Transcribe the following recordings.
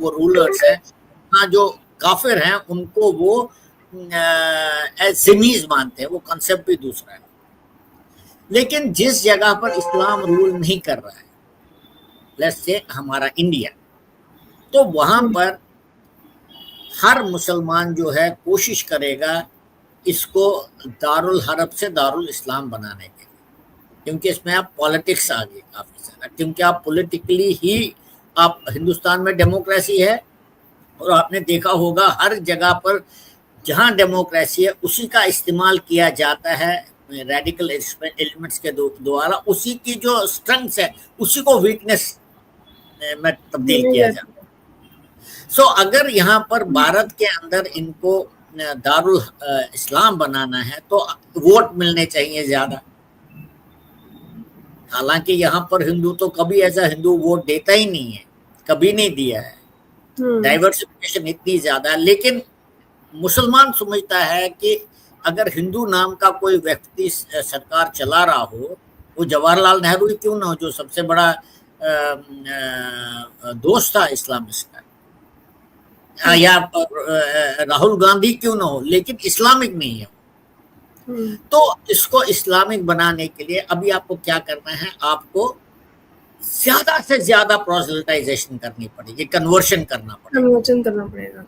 वो रूलर्स हैं, वहाँ जो काफिर हैं उनको वो जिमीज मानते हैं, वो कंसेप्ट भी दूसरा है। लेकिन जिस जगह पर इस्लाम रूल नहीं कर रहा है, लेट्स से हमारा इंडिया, तो वहां पर हर मुसलमान जो है कोशिश करेगा इसको दारुल हरब से दारुल इस्लाम बनाने के लिए, क्योंकि इसमें आप पॉलिटिक्स आ गई काफी सारा, क्योंकि आप पॉलिटिकली ही, आप हिंदुस्तान में डेमोक्रेसी है और आपने देखा होगा हर जगह पर जहां डेमोक्रेसी है उसी का इस्तेमाल किया जाता है रेडिकल एलिमेंट्स के द्वारा, उसी की जो स्ट्रेंथ है उसी को वीकनेस में तब्दील किया जाता है। सो अगर यहाँ पर भारत के अंदर इनको दारुल इस्लाम बनाना है तो वोट मिलने चाहिए ज्यादा, हालांकि यहाँ पर हिंदू तो कभी ऐसा हिंदू वोट देता ही नहीं है, कभी नहीं दिया है, डाइवर्सिफिकेशन इतनी ज्यादा। लेकिन मुसलमान समझता है कि अगर हिंदू नाम का कोई व्यक्ति सरकार चला रहा हो, वो जवाहरलाल नेहरू ही क्यों ना हो, जो सबसे बड़ा दोस्त था इस्लामिस्ट का, या राहुल गांधी क्यों ना हो, लेकिन इस्लामिक नहीं है। तो इसको इस्लामिक बनाने के लिए अभी आपको क्या करना है, आपको ज्यादा से ज्यादा प्रोसेलिटाइजेशन करनी पड़ेगी, कन्वर्शन करना पड़ेगा।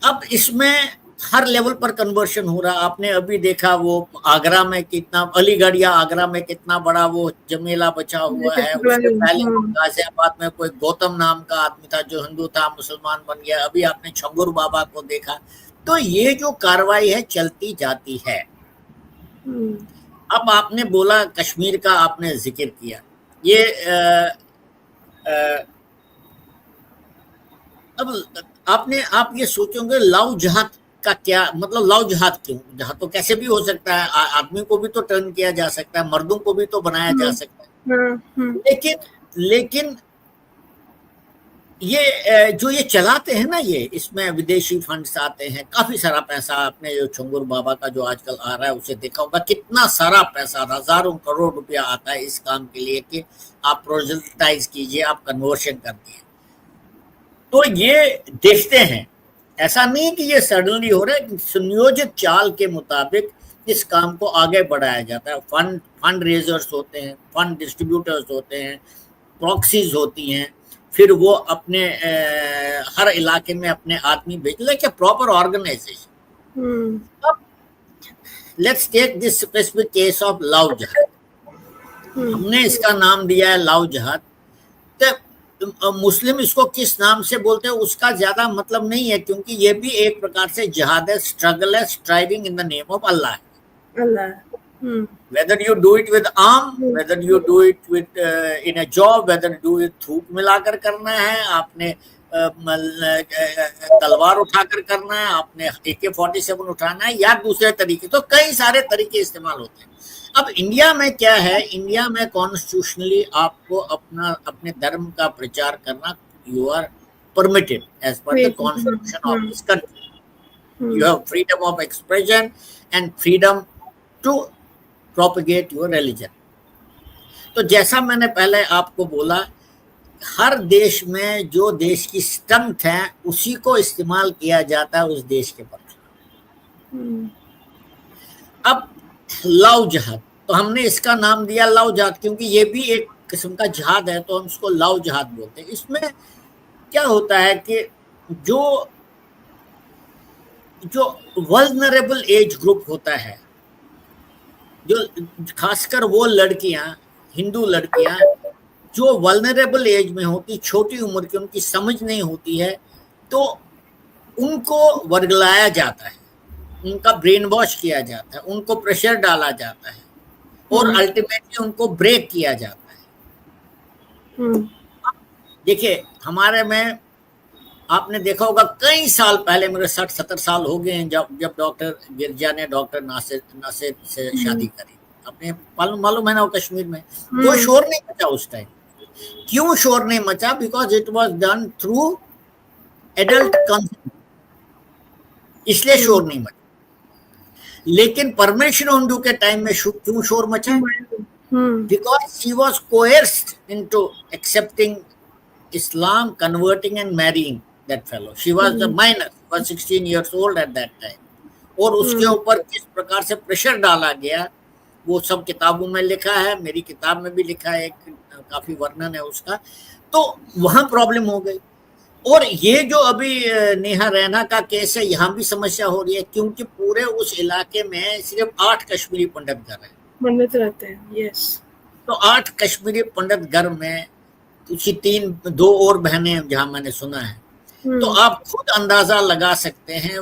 अब इसमें हर लेवल पर कन्वर्शन हो रहा। आपने अभी देखा वो आगरा में कितना, अलीगढ़ या आगरा में कितना बड़ा वो जमेला बचा हुआ है। उसके पहले गाजियाबाद में कोई गौतम नाम का आदमी था जो हिंदू था, मुसलमान बन गया। अभी आपने छंगुर बाबा को देखा। तो ये जो कार्रवाई है चलती जाती है। अब आपने बोला कश्मीर का, आपने जिक्र किया, ये अब आप ये सोचोगे लव जिहाद का क्या मतलब, लव जिहाद क्यों? जहां तो कैसे भी हो सकता है, आदमी को भी तो टर्न किया जा सकता है, मर्दों को भी तो बनाया जा सकता है। लेकिन ये जो ये चलाते हैं ना, ये इसमें विदेशी फंड्स आते हैं, काफी सारा पैसा। आपने जो छंगुर बाबा का जो आजकल आ रहा है उसे देखा होगा, कितना सारा पैसा, हजारों करोड़ रुपया आता है इस काम के लिए कि आप प्रोजेक्टाइज कीजिए, आप कन्वर्शन कर दिए। तो ये देखते हैं, ऐसा नहीं कि ये सडनली हो रहा है, सुनियोजित चाल के मुताबिक इस काम को आगे बढ़ाया जाता है। फंड रेजर्स होते हैं, फंड डिस्ट्रीब्यूटर्स होते हैं, प्रॉक्सीज होती हैं, फिर वो अपने हर इलाके में अपने आदमी भेज, लेकिन प्रॉपर ऑर्गेनाइजेशन। अब let's take this specific case of love jihad. हमने इसका नाम दिया है लव जिहाद। तो मुस्लिम इसको किस नाम से बोलते हैं उसका ज्यादा मतलब नहीं है, क्योंकि ये भी एक प्रकार से जिहाद है, स्ट्रगल है, striving in the name of Allah है। Whether you do it with arm, whether you do it with in a job, whether you do it थूक मिलाकर करना है, आपने तलवार उठाकर करना है, आपने AK-47 उठाना है, या दूसरे तरीके, तो कई सारे तरीके इस्तेमाल होते हैं। अब इंडिया में क्या है, इंडिया में कॉन्स्टिट्यूशनली आपको अपने धर्म का प्रचार करना, you are permitted as per the constitution of this country. You have freedom of expression and freedom to propagate your religion. तो जैसा मैंने पहले आपको बोला, हर देश में जो देश की स्ट्रेंथ है उसी को इस्तेमाल किया जाता है उस देश के पक्ष में। अब लव जिहाद, तो हमने इसका नाम दिया लव जिहाद, क्योंकि ये भी एक किस्म का जिहाद है, तो हम इसको लव जिहाद बोलते हैं। इसमें क्या होता है कि जो वल्नरेबल एज ग्रुप होता है, जो खासकर वो लड़कियां, हिंदू लड़कियां जो वल्नरेबल एज में होती, छोटी उम्र की, उनकी समझ नहीं होती है, तो उनको वर्गलाया जाता है, उनका ब्रेन वॉश किया जाता है, उनको प्रेशर डाला जाता है और अल्टीमेटली उनको ब्रेक किया जाता है। देखिए हमारे में आपने देखा होगा कई साल पहले, मेरे 60-70 साल हो गए हैं, जब डॉक्टर गिरजा ने डॉक्टर नासिर से शादी करी। आपने मालूम है ना, वो कश्मीर में कोई शोर नहीं मचा उस टाइम। क्यों शोर नहीं मचा? Because it was done through adult consent, इसलिए शोर नहीं मचा। लेकिन परमेश्वर हिंदू के टाइम में क्यों शोर मचा? Because she was coerced into accepting Islam converting and marrying that fellow. She was the minor, was 16 years old at that time. और उसके ऊपर किस प्रकार से प्रेशर डाला गया वो सब किताबों में लिखा है, मेरी किताब में भी लिखा है, एक काफी वर्णन है उसका। तो वहां प्रॉब्लम हो गई। और ये जो अभी नेहा रैना का केस है, यहाँ भी समस्या हो रही है, क्योंकि पूरे उस इलाके में सिर्फ 8 कश्मीरी पंडित घर है, पंडित रहते हैं। यस। तो 8 कश्मीरी पंडित घर में उसकी 2 और बहनें, जहां मैंने सुना है। तो आप खुद अंदाजा लगा सकते हैं।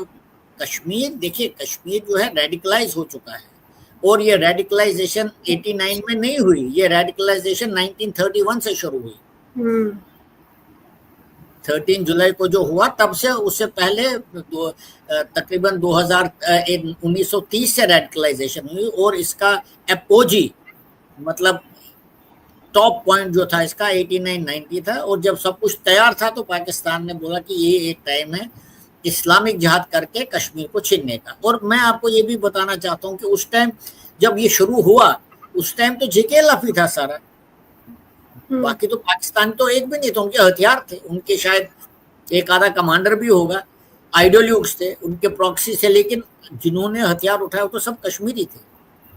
कश्मीर, देखिए कश्मीर जो है रेडिकलाइज हो चुका है, और ये रेडिकलाइजेशन 89 में नहीं हुई, ये रेडिकलाइजेशन 1931 से शुरू हुई। 13 जुलाई को जो हुआ तब से, उससे पहले तकरीबन 1930 से रेडिकलाइजेशन हुई। और इसका एपोजी मतलब टॉप पॉइंट जो था इसका 89-90 था। और जब सब कुछ तैयार था तो पाकिस्तान ने बोला कि ये एक टाइम है इस्लामिक जिहाद करके कश्मीर को छीनने का। और मैं आपको ये भी बताना चाहता हूँ कि उस टाइम जब ये शुरू हुआ, उस टाइम तो JKLF ही था सारा, बाकी तो पाकिस्तान तो एक भी नहीं था। उनके हथियार थे, उनके शायद एक आधा कमांडर भी होगा, आइडियोलॉग्स थे उनके प्रॉक्सी से, लेकिन जिन्होंने हथियार उठाया वो तो सब कश्मीरी थे।